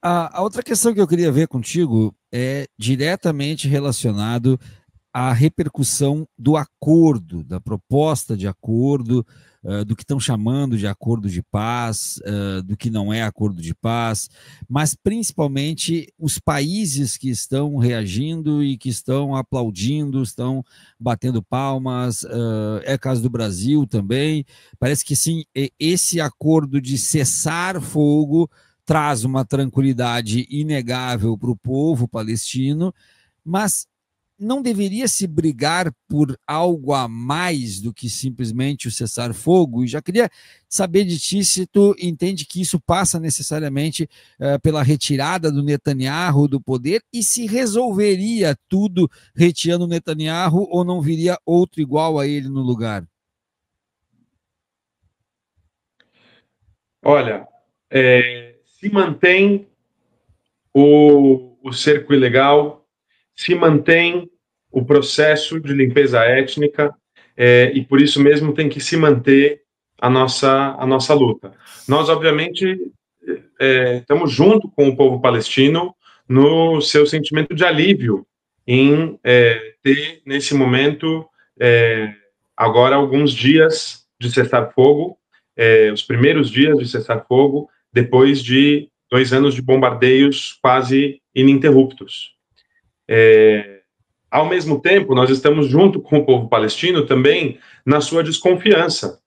A outra questão que eu queria ver contigo é diretamente relacionado à repercussão do acordo, da proposta de acordo, do que estão chamando de acordo de paz, do que não é acordo de paz, mas principalmente os países que estão reagindo e que estão aplaudindo, estão batendo palmas, é caso do Brasil também. Parece que sim, esse acordo de cessar fogo traz uma tranquilidade inegável para o povo palestino, mas não deveria se brigar por algo a mais do que simplesmente o cessar-fogo? E já queria saber de ti se tu entende que isso passa necessariamente pela retirada do Netanyahu do poder e se resolveria tudo retirando o Netanyahu ou não viria outro igual a ele no lugar? Olha, se mantém o cerco ilegal, se mantém o processo de limpeza étnica, e por isso mesmo tem que se manter a nossa luta. Nós, obviamente, estamos junto com o povo palestino no seu sentimento de alívio em ter, nesse momento, agora alguns dias de cessar-fogo, os primeiros dias de cessar-fogo, depois de 2 anos de bombardeios quase ininterruptos. Ao mesmo tempo, nós estamos junto com o povo palestino também na sua desconfiança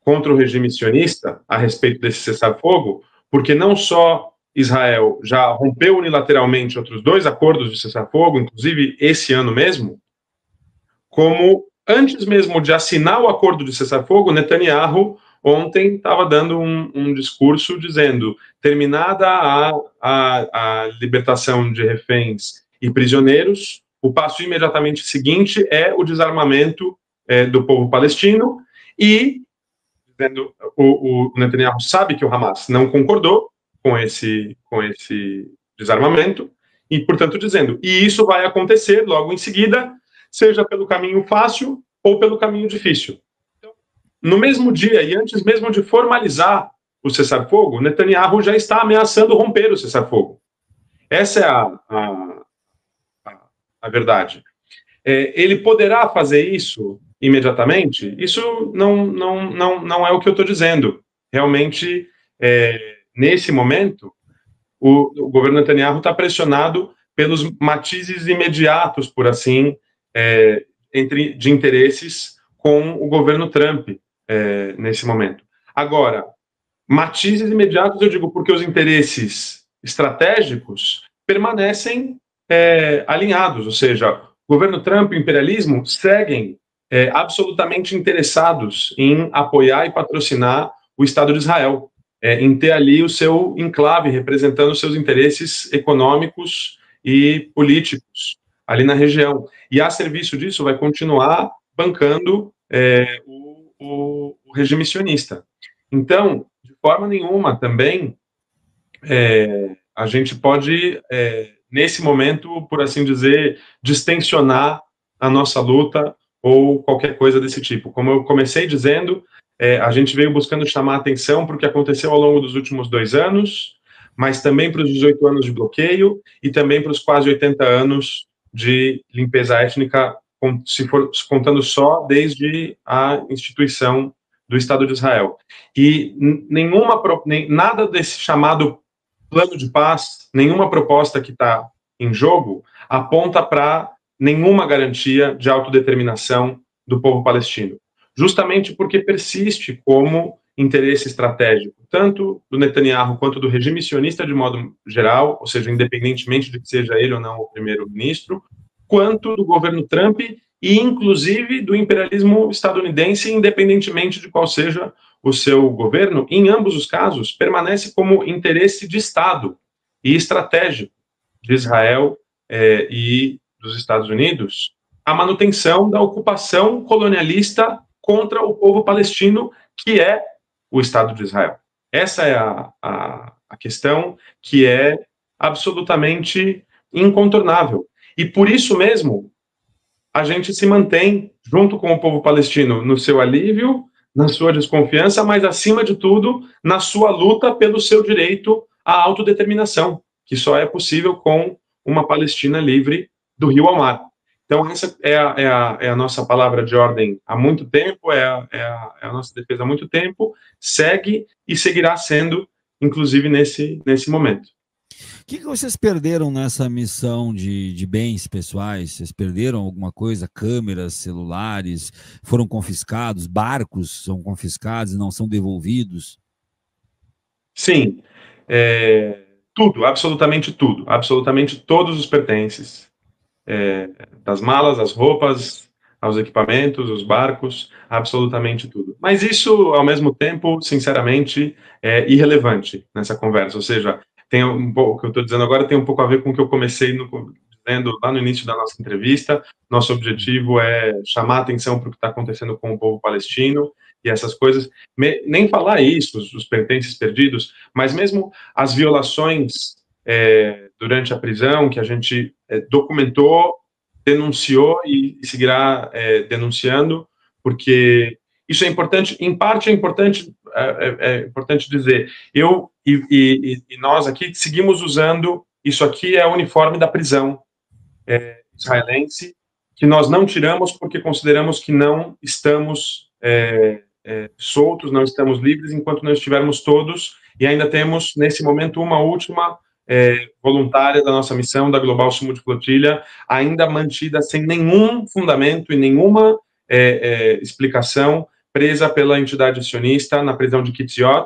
contra o regime sionista a respeito desse cessar-fogo, porque não só Israel já rompeu unilateralmente outros 2 acordos de cessar-fogo, inclusive esse ano mesmo, como antes mesmo de assinar o acordo de cessar-fogo, Netanyahu ontem estava dando um discurso dizendo: terminada a libertação de reféns e prisioneiros, o passo imediatamente seguinte é o desarmamento do povo palestino, e dizendo, o Netanyahu sabe que o Hamas não concordou com esse desarmamento, e, portanto, dizendo, e isso vai acontecer logo em seguida, seja pelo caminho fácil ou pelo caminho difícil. Então, no mesmo dia, e antes mesmo de formalizar o cessar-fogo, Netanyahu já está ameaçando romper o cessar-fogo. Essa é a verdade. Ele poderá fazer isso imediatamente? Isso não é o que eu estou dizendo. Realmente, nesse momento, o governo Netanyahu está pressionado pelos matizes imediatos, por assim, de interesses com o governo Trump nesse momento. Agora, matizes imediatos, eu digo porque os interesses estratégicos permanecem alinhados, ou seja, o governo Trump e o imperialismo seguem absolutamente interessados em apoiar e patrocinar o Estado de Israel, em ter ali o seu enclave representando os seus interesses econômicos e políticos ali na região. E a serviço disso vai continuar bancando o regime sionista. Então, de forma nenhuma também a gente pode, nesse momento, por assim dizer, distensionar a nossa luta ou qualquer coisa desse tipo. Como eu comecei dizendo, a gente veio buscando chamar atenção para o que aconteceu ao longo dos últimos 2 anos, mas também para os 18 anos de bloqueio e também para os quase 80 anos de limpeza étnica, se for contando só desde a instituição do Estado de Israel. E nada desse chamado plano de paz, nenhuma proposta que está em jogo aponta para nenhuma garantia de autodeterminação do povo palestino. Justamente porque persiste como interesse estratégico, tanto do Netanyahu quanto do regime sionista de modo geral, ou seja, independentemente de que seja ele ou não o primeiro-ministro, quanto do governo Trump e, inclusive, do imperialismo estadunidense, independentemente de qual seja o seu governo. Em ambos os casos, permanece como interesse de Estado e estratégico de Israel e dos Estados Unidos a manutenção da ocupação colonialista contra o povo palestino, que é o Estado de Israel. Essa é a questão que é absolutamente incontornável. E por isso mesmo, a gente se mantém junto com o povo palestino no seu alívio, na sua desconfiança, mas, acima de tudo, na sua luta pelo seu direito a autodeterminação, que só é possível com uma Palestina livre do rio ao mar. Então, essa é a nossa palavra de ordem há muito tempo, é a nossa defesa há muito tempo, segue e seguirá sendo, inclusive, nesse momento. O que vocês perderam nessa missão de bens pessoais? Vocês perderam alguma coisa? Câmeras, celulares, foram confiscados, barcos são confiscados e não são devolvidos? Sim, tudo, absolutamente todos os pertences, das malas, as roupas, aos equipamentos, os barcos, absolutamente tudo. Mas isso, ao mesmo tempo, sinceramente, é irrelevante nessa conversa, ou seja, tem um pouco, o que eu estou dizendo agora tem um pouco a ver com o que eu comecei dizendo lá no início da nossa entrevista. Nosso objetivo é chamar a atenção para o que está acontecendo com o povo palestino e essas coisas, nem falar isso, os pertences perdidos, mas mesmo as violações durante a prisão, que a gente documentou, denunciou e seguirá denunciando, porque isso é importante, em parte é importante dizer, eu e nós aqui seguimos usando, isso aqui é o uniforme da prisão israelense, que nós não tiramos porque consideramos que não estamos soltos, não estamos livres, enquanto não estivermos todos, e ainda temos, nesse momento, uma última voluntária da nossa missão, da Global Sul Multiflotilha, ainda mantida sem nenhum fundamento e nenhuma explicação, presa pela entidade sionista na prisão de Kitziot.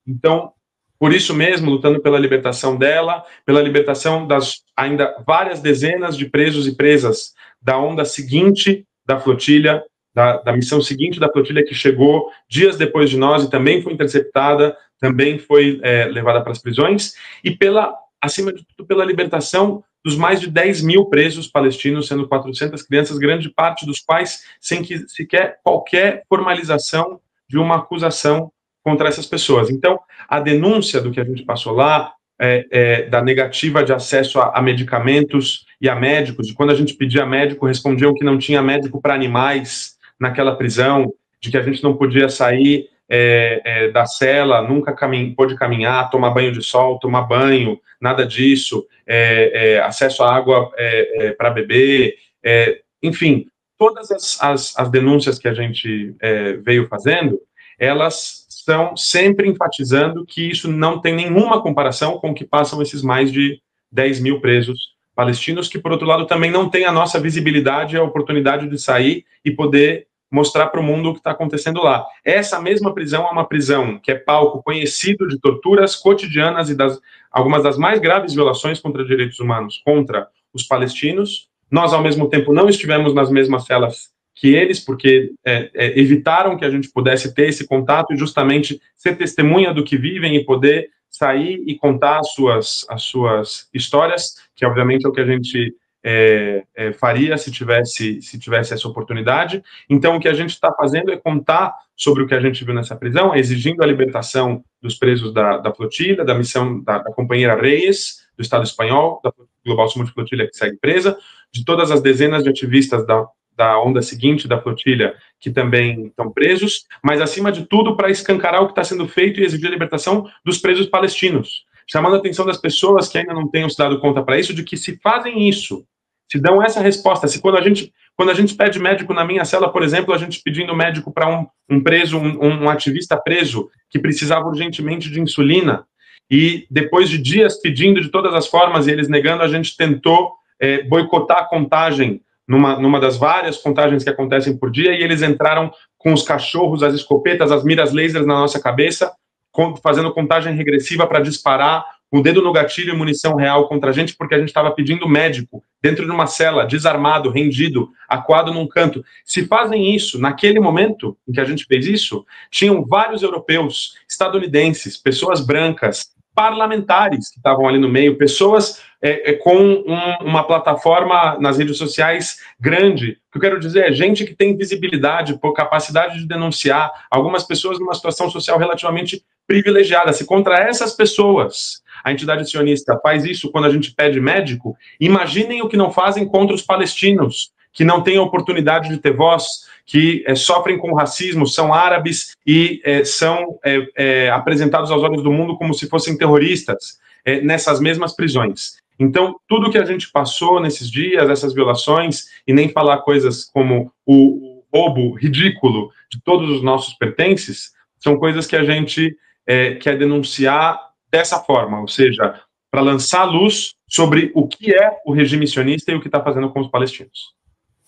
Então, por isso mesmo, lutando pela libertação dela, pela libertação das ainda várias dezenas de presos e presas da onda seguinte da flotilha, da missão seguinte da flotilha, que chegou dias depois de nós e também foi interceptada, também foi levada para as prisões, e acima de tudo, pela libertação dos mais de 10 mil presos palestinos, sendo 400 crianças, grande parte dos quais sem que sequer qualquer formalização de uma acusação contra essas pessoas. Então, a denúncia do que a gente passou lá, da negativa de acesso a medicamentos e a médicos, de quando a gente pedia médico, respondiam que não tinha médico para animais naquela prisão, de que a gente não podia sair da cela, nunca pôde caminhar, tomar banho de sol, tomar banho, nada disso, acesso à água para beber, enfim, todas as denúncias que a gente veio fazendo, elas estão sempre enfatizando que isso não tem nenhuma comparação com o que passam esses mais de 10 mil presos palestinos, que, por outro lado, também não têm a nossa visibilidade e a oportunidade de sair e poder mostrar para o mundo o que está acontecendo lá. Essa mesma prisão é uma prisão que é palco conhecido de torturas cotidianas e algumas das mais graves violações contra direitos humanos contra os palestinos. Nós, ao mesmo tempo, não estivemos nas mesmas celas que eles, porque evitaram que a gente pudesse ter esse contato e justamente ser testemunha do que vivem e poder sair e contar as suas histórias, que obviamente é o que a gente faria se tivesse essa oportunidade. Então, o que a gente está fazendo é contar sobre o que a gente viu nessa prisão, exigindo a libertação dos presos da flotilha, da missão da companheira Reyes, do Estado espanhol, da Global Sul Multiflotilha, que segue presa, de todas as dezenas de ativistas da onda seguinte da flotilha, que também estão presos, mas, acima de tudo, para escancarar o que está sendo feito e exigir a libertação dos presos palestinos, chamando a atenção das pessoas que ainda não tenham se dado conta para isso, de que se fazem isso, se dão essa resposta, se quando a gente pede médico na minha cela, por exemplo, a gente pedindo médico para um preso, um ativista preso, que precisava urgentemente de insulina, e depois de dias pedindo de todas as formas e eles negando, a gente tentou boicotar a contagem numa das várias contagens que acontecem por dia, e eles entraram com os cachorros, as escopetas, as miras lasers na nossa cabeça, fazendo contagem regressiva para disparar o dedo no gatilho e munição real contra a gente, porque a gente estava pedindo médico dentro de uma cela, desarmado, rendido, acuado num canto. Se fazem isso, naquele momento em que a gente fez isso, tinham vários europeus, estadunidenses, pessoas brancas, parlamentares que estavam ali no meio, pessoas com uma plataforma nas redes sociais grande. O que eu quero dizer é gente que tem visibilidade, capacidade de denunciar, algumas pessoas numa situação social relativamente privilegiada. Se contra essas pessoas a entidade sionista faz isso quando a gente pede médico, imaginem o que não fazem contra os palestinos, que não têm a oportunidade de ter voz, que sofrem com racismo, são árabes e são apresentados aos olhos do mundo como se fossem terroristas nessas mesmas prisões. Então, tudo que a gente passou nesses dias, essas violações, e nem falar coisas como o roubo ridículo de todos os nossos pertences, são coisas que a gente quer denunciar dessa forma, ou seja, para lançar luz sobre o que é o regime sionista e o que está fazendo com os palestinos.